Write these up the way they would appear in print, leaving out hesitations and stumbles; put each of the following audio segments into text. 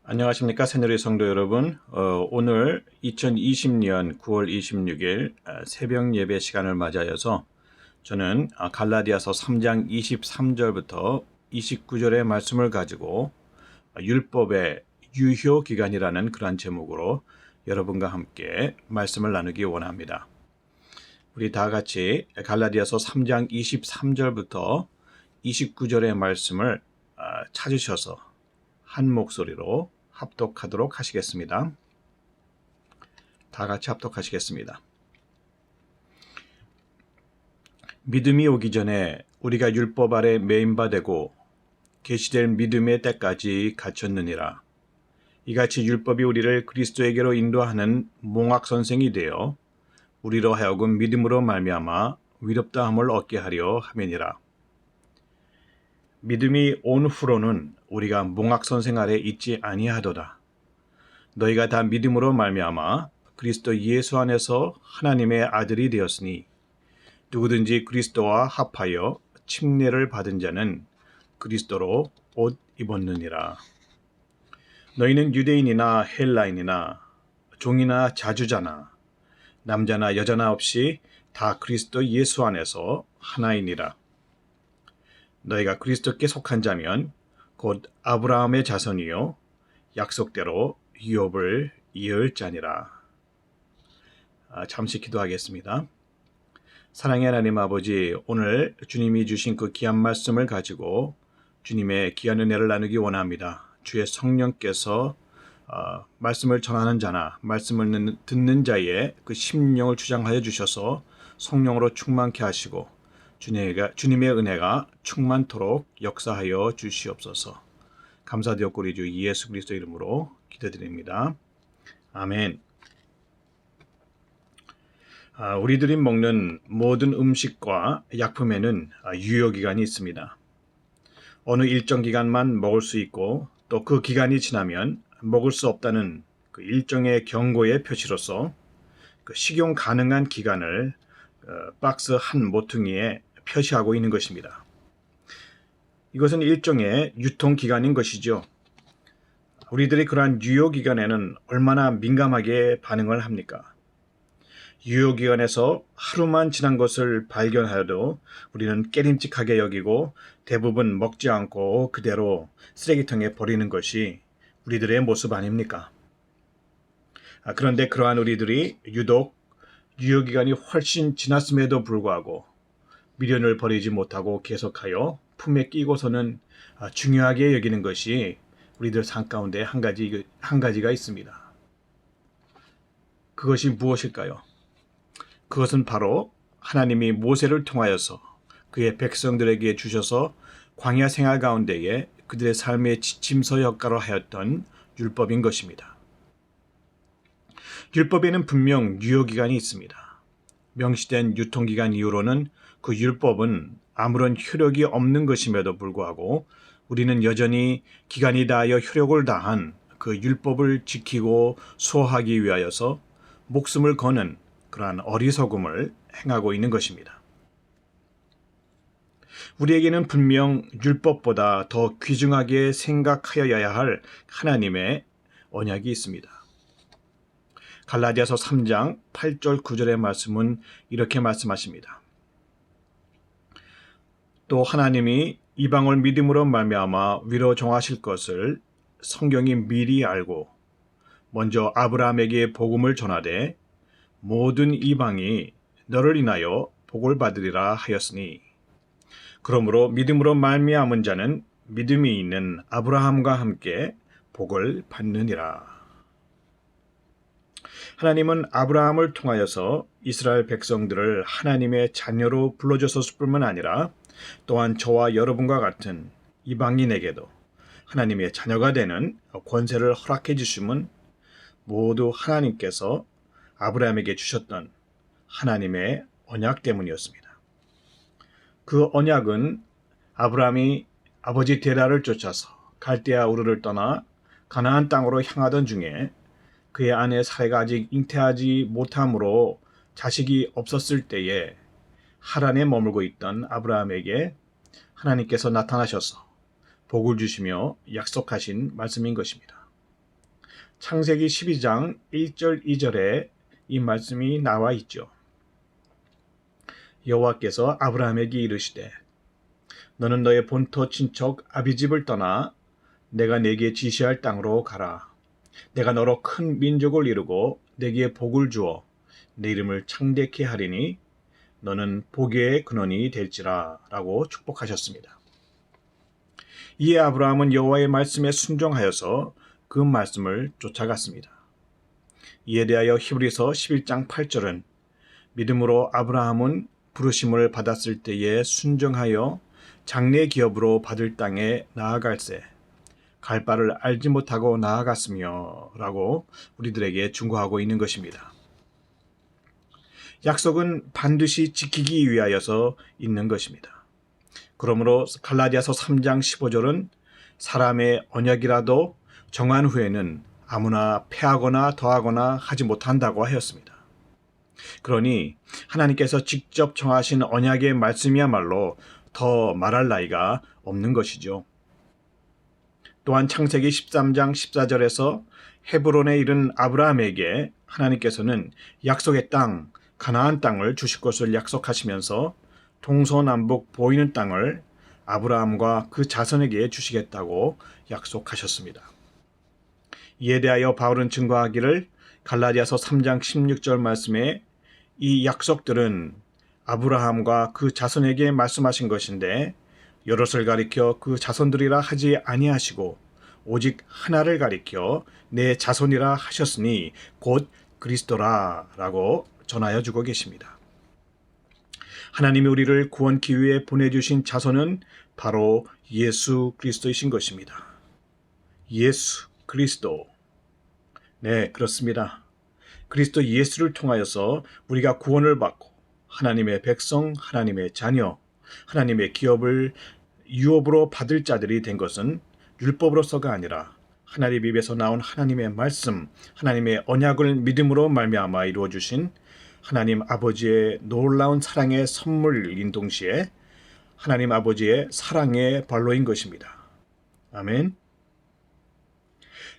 안녕하십니까 새누리 성도 여러분. 오늘 2020년 9월 26일 새벽 예배 시간을 맞이하여서 저는 갈라디아서 3장 23절부터 29절의 말씀을 가지고 율법의 유효 기간이라는 그러한 제목으로 여러분과 함께 말씀을 나누기 원합니다. 우리 다 같이 갈라디아서 3장 23절부터 29절의 말씀을 찾으셔서 한 목소리로 합독하도록 하시겠습니다. 다 같이 합독하시겠습니다. 믿음이 오기 전에 우리가 율법 아래 매인바 되고 계시될 믿음의 때까지 갇혔느니라. 이같이 율법이 우리를 그리스도에게로 인도하는 몽학선생이 되어 우리로 하여금 믿음으로 말미암아 위롭다함을 얻게 하려 함이니라. 믿음이 온 후로는 우리가 몽학선생 아래 있지 아니하도다. 너희가 다 믿음으로 말미암아 그리스도 예수 안에서 하나님의 아들이 되었으니 누구든지 그리스도와 합하여 침례를 받은 자는 그리스도로 옷 입었느니라. 너희는 유대인이나 헬라인이나 종이나 자주자나 남자나 여자나 없이 다 그리스도 예수 안에서 하나이니라. 너희가 그리스도께 속한 자면 곧 아브라함의 자손이요 약속대로 유업을 이을 자니라. 잠시 기도하겠습니다. 사랑의 하나님 아버지, 오늘 주님이 주신 그 귀한 말씀을 가지고 주님의 귀한 은혜를 나누기 원합니다. 주의 성령께서 말씀을 전하는 자나 말씀을 듣는 자의 그 심령을 주장하여 주셔서 성령으로 충만케 하시고 주님의 은혜가 충만토록 역사하여 주시옵소서. 감사드렸고 우리 주 예수 그리스도 이름으로 기도드립니다. 아멘. 우리들이 먹는 모든 음식과 약품에는 유효기간이 있습니다. 어느 일정 기간만 먹을 수 있고 또 그 기간이 지나면 먹을 수 없다는 그 일종의 경고의 표시로서 그 식용 가능한 기간을 박스 한 모퉁이에 표시하고 있는 것입니다. 이것은 일종의 유통기간인 것이죠. 우리들이 그러한 유효기간에는 얼마나 민감하게 반응을 합니까? 유효기간에서 하루만 지난 것을 발견하여도 우리는 깨림칙하게 여기고 대부분 먹지 않고 그대로 쓰레기통에 버리는 것이 우리들의 모습 아닙니까? 그런데 그러한 우리들이 유독 유효기간이 훨씬 지났음에도 불구하고 미련을 버리지 못하고 계속하여 품에 끼고서는 중요하게 여기는 것이 우리들 삶 가운데 한 가지가 있습니다. 그것이 무엇일까요? 그것은 바로 하나님이 모세를 통하여서 그의 백성들에게 주셔서 광야 생활 가운데에 그들의 삶의 지침서 역할을 하였던 율법인 것입니다. 율법에는 분명 유효기간이 있습니다. 명시된 유통기간 이후로는 그 율법은 아무런 효력이 없는 것임에도 불구하고 우리는 여전히 기간이 다하여 효력을 다한 그 율법을 지키고 수호하기 위하여서 목숨을 거는 그러한 어리석음을 행하고 있는 것입니다. 우리에게는 분명 율법보다 더 귀중하게 생각하여야 할 하나님의 언약이 있습니다. 갈라디아서 3장 8절 9절의 말씀은 이렇게 말씀하십니다. 또 하나님이 이방을 믿음으로 말미암아 위로 정하실 것을 성경이 미리 알고 먼저 아브라함에게 복음을 전하되 모든 이방이 너를 인하여 복을 받으리라 하였으니 그러므로 믿음으로 말미암은 자는 믿음이 있는 아브라함과 함께 복을 받느니라. 하나님은 아브라함을 통하여서 이스라엘 백성들을 하나님의 자녀로 불러주셨을 뿐만 아니라 또한 저와 여러분과 같은 이방인에게도 하나님의 자녀가 되는 권세를 허락해 주심은 모두 하나님께서 아브라함에게 주셨던 하나님의 언약 때문이었습니다. 그 언약은 아브라함이 아버지 데라를 쫓아서 갈대아 우르를 떠나 가나안 땅으로 향하던 중에 그의 아내 사레가 아직 잉태하지 못함으로 자식이 없었을 때에 하란에 머물고 있던 아브라함에게 하나님께서 나타나셔서 복을 주시며 약속하신 말씀인 것입니다. 창세기 12장 1절 2절에 이 말씀이 나와 있죠. 여호와께서 아브라함에게 이르시되 너는 너의 본토 친척 아비집을 떠나 내가 네게 지시할 땅으로 가라. 내가 너로 큰 민족을 이루고 네게 복을 주어 내 이름을 창대케 하리니 너는 복의 근원이 될지라 라고 축복하셨습니다. 이에 아브라함은 여호와의 말씀에 순종하여서 그 말씀을 쫓아갔습니다. 이에 대하여 히브리서 11장 8절은 믿음으로 아브라함은 부르심을 받았을 때에 순종하여 장래 기업으로 받을 땅에 나아갈새 갈 바를 알지 못하고 나아갔으며 라고 우리들에게 중고하고 있는 것입니다. 약속은 반드시 지키기 위하여서 있는 것입니다. 그러므로 갈라디아서 3장 15절은 사람의 언약이라도 정한 후에는 아무나 폐하거나 더하거나 하지 못한다고 하였습니다. 그러니 하나님께서 직접 정하신 언약의 말씀이야말로 더 말할 나위가 없는 것이죠. 또한 창세기 13장 14절에서 헤브론에 이른 아브라함에게 하나님께서는 약속의 땅 가나안 땅을 주실 것을 약속하시면서 동서남북 보이는 땅을 아브라함과 그 자손에게 주시겠다고 약속하셨습니다. 이에 대하여 바울은 증거하기를 갈라디아서 3장 16절 말씀에 이 약속들은 아브라함과 그 자손에게 말씀하신 것인데 여럿을 가리켜 그 자손들이라 하지 아니하시고 오직 하나를 가리켜 내 자손이라 하셨으니 곧 그리스도라 라고 전하여 주고 계십니다. 하나님이 우리를 구원 기회에 보내주신 자손은 바로 예수 그리스도이신 것입니다. 예수 그리스도. 네, 그렇습니다. 그리스도 예수를 통하여서 우리가 구원을 받고 하나님의 백성, 하나님의 자녀, 하나님의 기업을 유업으로 받을 자들이 된 것은 율법으로서가 아니라 하나님 입에서 나온 하나님의 말씀, 하나님의 언약을 믿음으로 말미암아 이루어 주신 하나님 아버지의 놀라운 사랑의 선물인 동시에 하나님 아버지의 사랑의 발로인 것입니다. 아멘.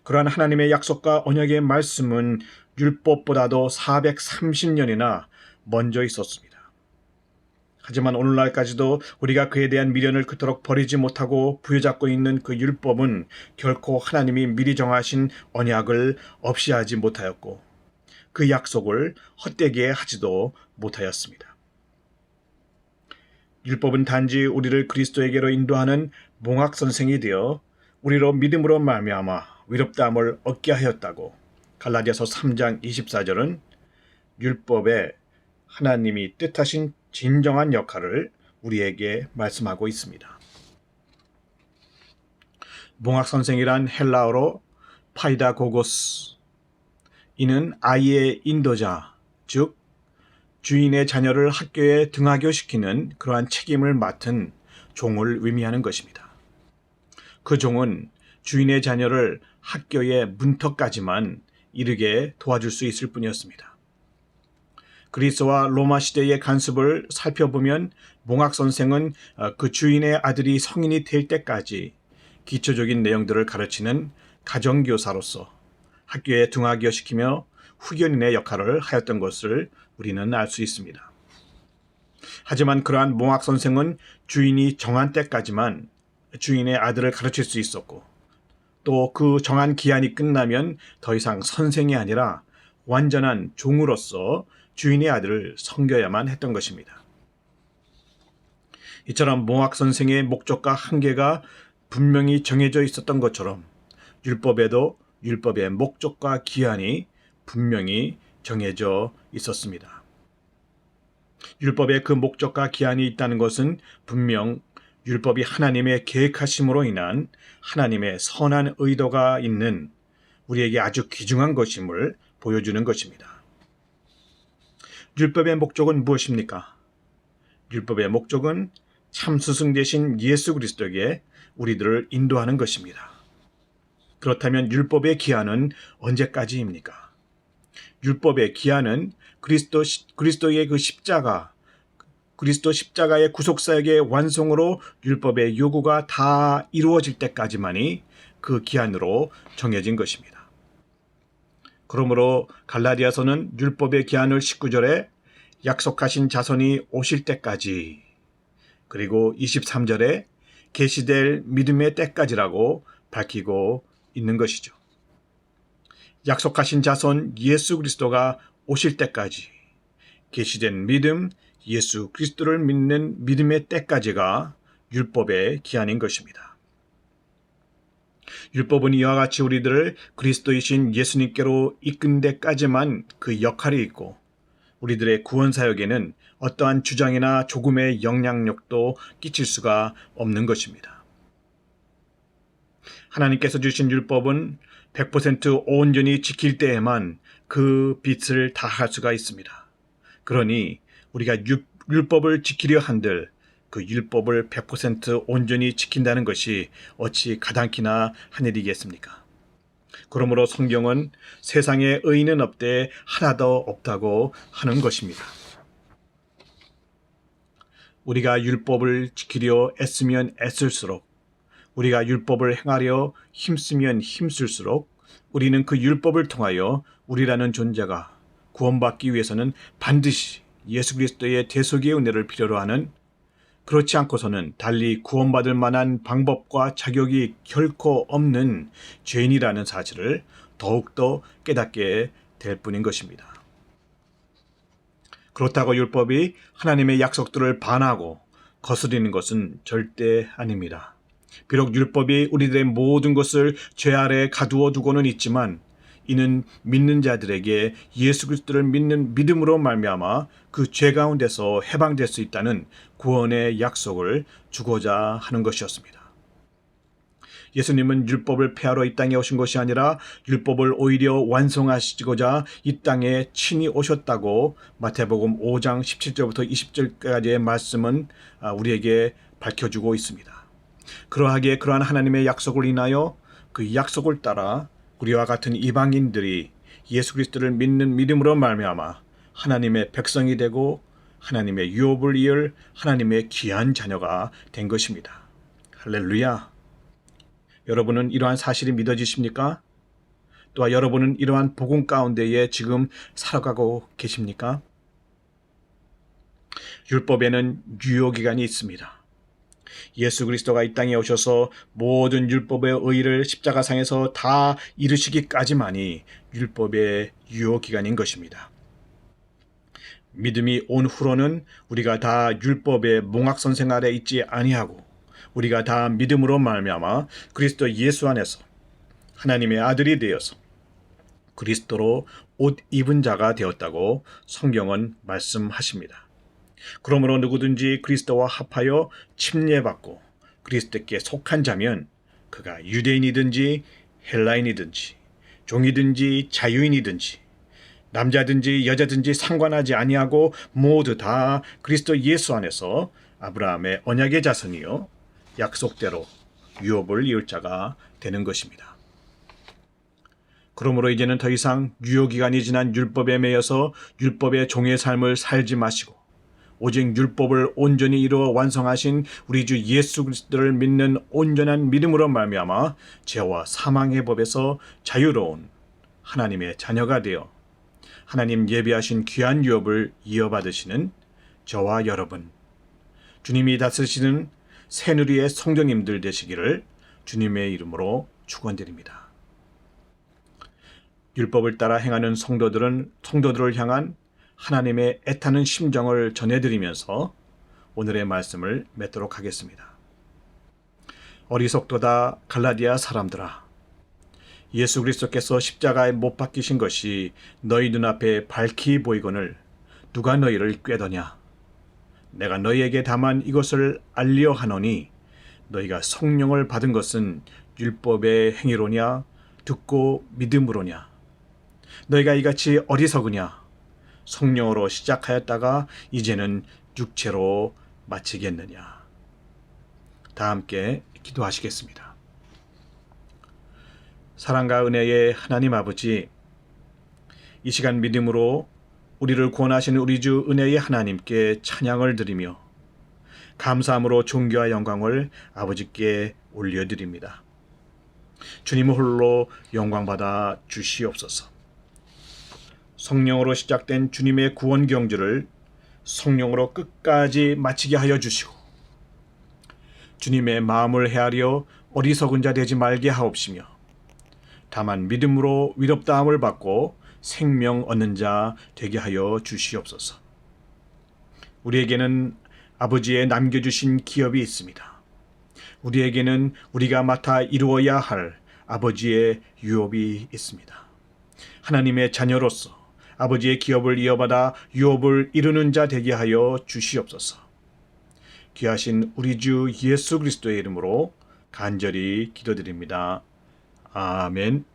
그러한 하나님의 약속과 언약의 말씀은 율법보다도 430년이나 먼저 있었습니다. 하지만 오늘날까지도 우리가 그에 대한 미련을 그토록 버리지 못하고 부여잡고 있는 그 율법은 결코 하나님이 미리 정하신 언약을 없이 하지 못하였고 그 약속을 헛되게 하지도 못하였습니다. 율법은 단지 우리를 그리스도에게로 인도하는 몽학선생이 되어 우리로 믿음으로 말미암아 위롭다함을 얻게 하였다고 갈라디아서 3장 24절은 율법에 하나님이 뜻하신 진정한 역할을 우리에게 말씀하고 있습니다. 몽학선생이란 헬라어로 파이다고고스, 이는 아이의 인도자, 즉 주인의 자녀를 학교에 등하교시키는 그러한 책임을 맡은 종을 의미하는 것입니다. 그 종은 주인의 자녀를 학교의 문턱까지만 이르게 도와줄 수 있을 뿐이었습니다. 그리스와 로마 시대의 간섭을 살펴보면 몽학 선생은 그 주인의 아들이 성인이 될 때까지 기초적인 내용들을 가르치는 가정교사로서 학교에 등하교시키며 후견인의 역할을 하였던 것을 우리는 알 수 있습니다. 하지만 그러한 몽학 선생은 주인이 정한 때까지만 주인의 아들을 가르칠 수 있었고 또 그 정한 기한이 끝나면 더 이상 선생이 아니라 완전한 종으로서 주인의 아들을 섬겨야만 했던 것입니다. 이처럼 몽학 선생의 목적과 한계가 분명히 정해져 있었던 것처럼 율법에도 율법의 목적과 기한이 분명히 정해져 있었습니다. 율법에 그 목적과 기한이 있다는 것은 분명 율법이 하나님의 계획하심으로 인한 하나님의 선한 의도가 있는 우리에게 아주 귀중한 것임을 보여주는 것입니다. 율법의 목적은 무엇입니까? 율법의 목적은 참 스승 되신 예수 그리스도에게 우리들을 인도하는 것입니다. 그렇다면 율법의 기한은 언제까지입니까? 율법의 기한은 그리스도의 그 십자가, 그리스도 십자가의 구속사역의 완성으로 율법의 요구가 다 이루어질 때까지만이 그 기한으로 정해진 것입니다. 그러므로 갈라디아서는 율법의 기한을 19절에 약속하신 자손이 오실 때까지, 그리고 23절에 계시될 믿음의 때까지라고 밝히고 있는 것이죠. 약속하신 자손 예수 그리스도가 오실 때까지, 계시된 믿음 예수 그리스도를 믿는 믿음의 때까지가 율법의 기한인 것입니다. 율법은 이와 같이 우리들을 그리스도이신 예수님께로 이끈 데까지만 그 역할이 있고, 우리들의 구원 사역에는 어떠한 주장이나 조금의 영향력도 끼칠 수가 없는 것입니다. 하나님께서 주신 율법은 100% 온전히 지킬 때에만 그 빛을 다할 수가 있습니다. 그러니 우리가 율법을 지키려 한들 그 율법을 100% 온전히 지킨다는 것이 어찌 가당키나 한 일이겠습니까? 그러므로 성경은 세상에 의인은 없되 하나도 없다고 하는 것입니다. 우리가 율법을 지키려 애쓰면 애쓸수록, 우리가 율법을 행하려 힘쓰면 힘쓸수록 우리는 그 율법을 통하여 우리라는 존재가 구원받기 위해서는 반드시 예수 그리스도의 대속의 은혜를 필요로 하는, 그렇지 않고서는 달리 구원받을 만한 방법과 자격이 결코 없는 죄인이라는 사실을 더욱더 깨닫게 될 뿐인 것입니다. 그렇다고 율법이 하나님의 약속들을 반하고 거스리는 것은 절대 아닙니다. 비록 율법이 우리들의 모든 것을 죄 아래 가두어 두고는 있지만, 이는 믿는 자들에게 예수 그리스도를 믿는 믿음으로 말미암아 그 죄 가운데서 해방될 수 있다는 구원의 약속을 주고자 하는 것이었습니다. 예수님은 율법을 폐하러 이 땅에 오신 것이 아니라 율법을 오히려 완성하시고자 이 땅에 친히 오셨다고 마태복음 5장 17절부터 20절까지의 말씀은 우리에게 밝혀주고 있습니다. 그러하기에 그러한 하나님의 약속을 인하여 그 약속을 따라 우리와 같은 이방인들이 예수 그리스도를 믿는 믿음으로 말미암아 하나님의 백성이 되고 하나님의 유업을 이을 하나님의 귀한 자녀가 된 것입니다. 할렐루야! 여러분은 이러한 사실이 믿어지십니까? 또한 여러분은 이러한 복음 가운데에 지금 살아가고 계십니까? 율법에는 유효기간이 있습니다. 예수 그리스도가 이 땅에 오셔서 모든 율법의 의의를 십자가상에서 다 이루시기까지만이 율법의 유효기간인 것입니다. 믿음이 온 후로는 우리가 다 율법의 몽학선생 아래 있지 아니하고 우리가 다 믿음으로 말미암아 그리스도 예수 안에서 하나님의 아들이 되어서 그리스도로 옷 입은 자가 되었다고 성경은 말씀하십니다. 그러므로 누구든지 그리스도와 합하여 침례받고 그리스도께 속한 자면 그가 유대인이든지 헬라인이든지 종이든지 자유인이든지 남자든지 여자든지 상관하지 아니하고 모두 다 그리스도 예수 안에서 아브라함의 언약의 자손이요 약속대로 유업을 이을 자가 되는 것입니다. 그러므로 이제는 더 이상 유효기간이 지난 율법에 매여서 율법의 종의 삶을 살지 마시고 오직 율법을 온전히 이루어 완성하신 우리 주 예수 그리스도를 믿는 온전한 믿음으로 말미암아 죄와 사망의 법에서 자유로운 하나님의 자녀가 되어 하나님 예비하신 귀한 유업을 이어받으시는 저와 여러분, 주님이 다스리시는 새누리의 성도님들 되시기를 주님의 이름으로 축원드립니다. 율법을 따라 행하는 성도들을 향한 하나님의 애타는 심정을 전해드리면서 오늘의 말씀을 맺도록 하겠습니다. 어리석도다 갈라디아 사람들아, 예수 그리스도께서 십자가에 못 박히신 것이 너희 눈앞에 밝히 보이거늘 누가 너희를 꾀더냐? 내가 너희에게 다만 이것을 알려 하노니 너희가 성령을 받은 것은 율법의 행위로냐 듣고 믿음으로냐? 너희가 이같이 어리석으냐? 성령으로 시작하였다가 이제는 육체로 마치겠느냐? 다 함께 기도하시겠습니다. 사랑과 은혜의 하나님 아버지, 이 시간 믿음으로 우리를 구원하시는 우리 주 은혜의 하나님께 찬양을 드리며 감사함으로 존귀와 영광을 아버지께 올려드립니다. 주님 홀로 영광받아 주시옵소서. 성령으로 시작된 주님의 구원 경주를 성령으로 끝까지 마치게 하여 주시고 주님의 마음을 헤아려 어리석은 자 되지 말게 하옵시며 다만 믿음으로 위롭다함을 받고 생명 얻는 자 되게 하여 주시옵소서. 우리에게는 아버지의 남겨주신 기업이 있습니다. 우리에게는 우리가 맡아 이루어야 할 아버지의 유업이 있습니다. 하나님의 자녀로서 아버지의 기업을 이어받아 유업을 이루는 자 되게 하여 주시옵소서. 귀하신 우리 주 예수 그리스도의 이름으로 간절히 기도드립니다. 아멘.